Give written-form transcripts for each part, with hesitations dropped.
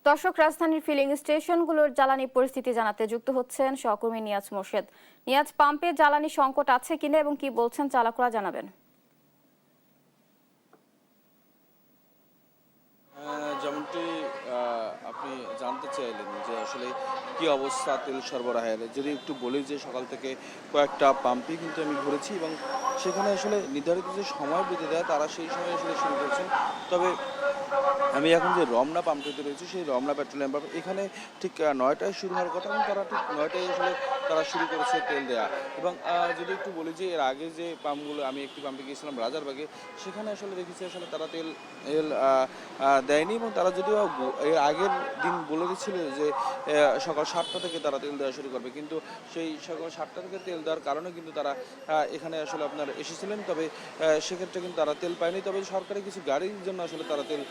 দর্শক, রাজধানীর ফিলিং স্টেশনগুলোর জ্বালানি পরিস্থিতি জানাতে যুক্ত হচ্ছেন সহকর্মী নিয়াজ মোর্শেদ। নিয়াজ, পাম্পে জ্বালানি সংকট আছে কিনা এবং কি বলছেন চালকরা, জানাবেন। যেমনটি আপনি জানতে চাইলেন যে আসলে কি অবস্থা তেল সরবরাহের, যদি একটু বলি যে সকাল থেকে কয়েকটা পাম্পই কিন্তু আমি ঘুরেছি এবং সেখানে আসলে নির্ধারিত যে সময় বেঁধে দেয় তারা সেই সময় আসলে শুরু করেছেন। তবে আমি এখন যে রমনা পাম্পটিতে রয়েছি সেই রমনা পেট্রোলিয়াম পাম্প, এখানে ঠিক ৯টায় শুরু হওয়ার কথা এবং তারা ঠিক ৯টায় আসলে তারা শুরু করেছে তেল দেয়া। এবং যদি একটু বলি যে এর আগে যে পাম্পগুলো, আমি একটি পাম্পে গিয়েছিলাম রাজারবাগে, সেখানে আসলে দেখেছি আসলে তারা তেল তেল দেয়নি এবং তারা যদিও এর আগের দিন বলে দিচ্ছিল যে সকাল ৭টা থেকে তারা তেল দেওয়া শুরু করবে, কিন্তু সেই সকাল ৭টা থেকে তেল দেওয়ার কারণে কিন্তু তারা এখানে আসলে আপনার এসেছিলেন। তবে সেক্ষেত্রে কিন্তু তারা তেল পায়নি। তবে সরকারি কিছু গাড়ির জন্য আসলে তারা তেল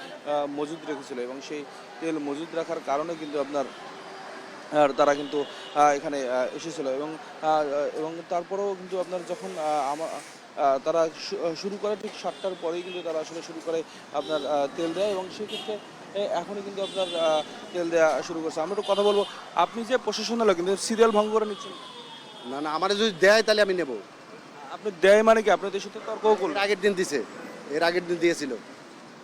মজুদ রেখেছিল এবং সেই তেল মজুদ রাখার কারণে কিন্তু আপনার আর তারা কিন্তু এখানে এসেছিল এবং এবং তারপরেও কিন্তু আপনার যখন তারা শুরু করে ঠিক ৭টার পরেই কিন্তু তারা আসলে শুরু করে আপনার তেল দেয় এবং সেক্ষেত্রে এখনই কিন্তু আপনার তেল দেওয়া শুরু করছে। আমরা একটু কথা বলবো, আপনি যে প্রশাসনের লোক কিন্তু সিরিয়াল ভঙ্গ করে নিচ্ছেন। না না, আমার যদি দেয় তাহলে আমি নেব। আপনি দেয় মানে কি? আপনাদের সাথে তর্কও করলেন? এর আগের দিন দিছে, এর আগের দিন দিয়েছিল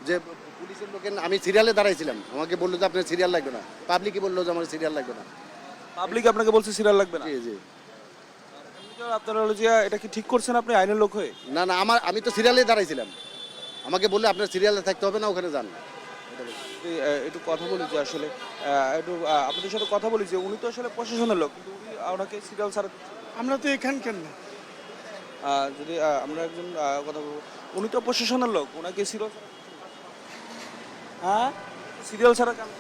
যে পুলিশের লোকের, আমি সিরিয়ালে দাঁড়াইছিলাম, আমাকে বললো যে আপনার সিরিয়াল লাগবে না। পাবলিকই বললো যে আমার সিরিয়াল লাগবে না। পাবলিক আপনাকে বলছে সিরিয়াল লাগবে না? জি জি। আপনারা হলো যে এটা কি ঠিক করছেন আপনি আইনের লোক হয়ে? না না, আমি তো সিরিয়ালে দাঁড়াইছিলাম, আমাকে বললে আপনার সিরিয়ালে থাকতে হবে না, ওখানে যান। একটু কথা বলি যে আসলে একটু আপনাদের সাথে কথা বলি যে উনি তো আসলে প্রশাসনের লোক, কিন্তু উনি ওনাকে সিরিয়াল ছাড়া আমরা তো এখানকার না। যদি আমরা একজন কথা বলবো, উনি তো প্রশাসনের লোক, ওনাকে সিরিয়াল হ্যাঁ, সিরিয়াল ছাড়া কেন?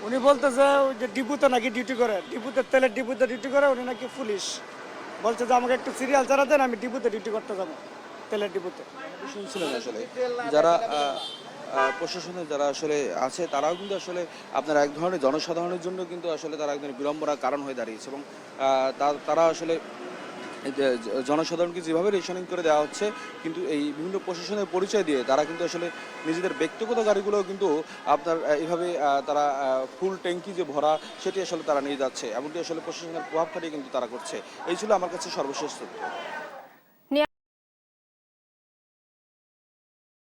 উনি বলতেছে ওই যে ডিপুতে নাকি ডিউটি করে, ডিপুতে তেলের ডিপুতে ডিউটি করে, উনি নাকি পুলিশ। বলছে যে আমাকে একটু সিরিয়াল ছাড়া দেন, আমি ডিপুতে ডিউটি করতে যাবো, তেলের ডিপুতে। শুনছিলেন আসলে যারা প্রশাসনে যারা আসলে আছে তারাও কিন্তু আসলে আপনার এক ধরনের জনসাধারণের জন্য কিন্তু আসলে তারা একদম বিড়ম্বনার কারণ হয়ে দাঁড়িয়েছে এবং তারা আসলে এই যে জনসাধারণকে যেভাবে রেশনিং করে দেওয়া হচ্ছে, কিন্তু এই বিভিন্ন প্রশাসনের পরিচয় দিয়ে তারা কিন্তু আসলে নিজেদের ব্যক্তিগত গাড়িগুলো কিন্তু আপনার এইভাবে তারা ফুল ট্যাঙ্কি যে ভরা সেটি আসলে তারা নিয়ে যাচ্ছে, এমনটি আসলে প্রশাসনের প্রভাব খাটিয়ে কিন্তু তারা করছে। এই ছিল আমার কাছে সর্বশেষ তথ্য।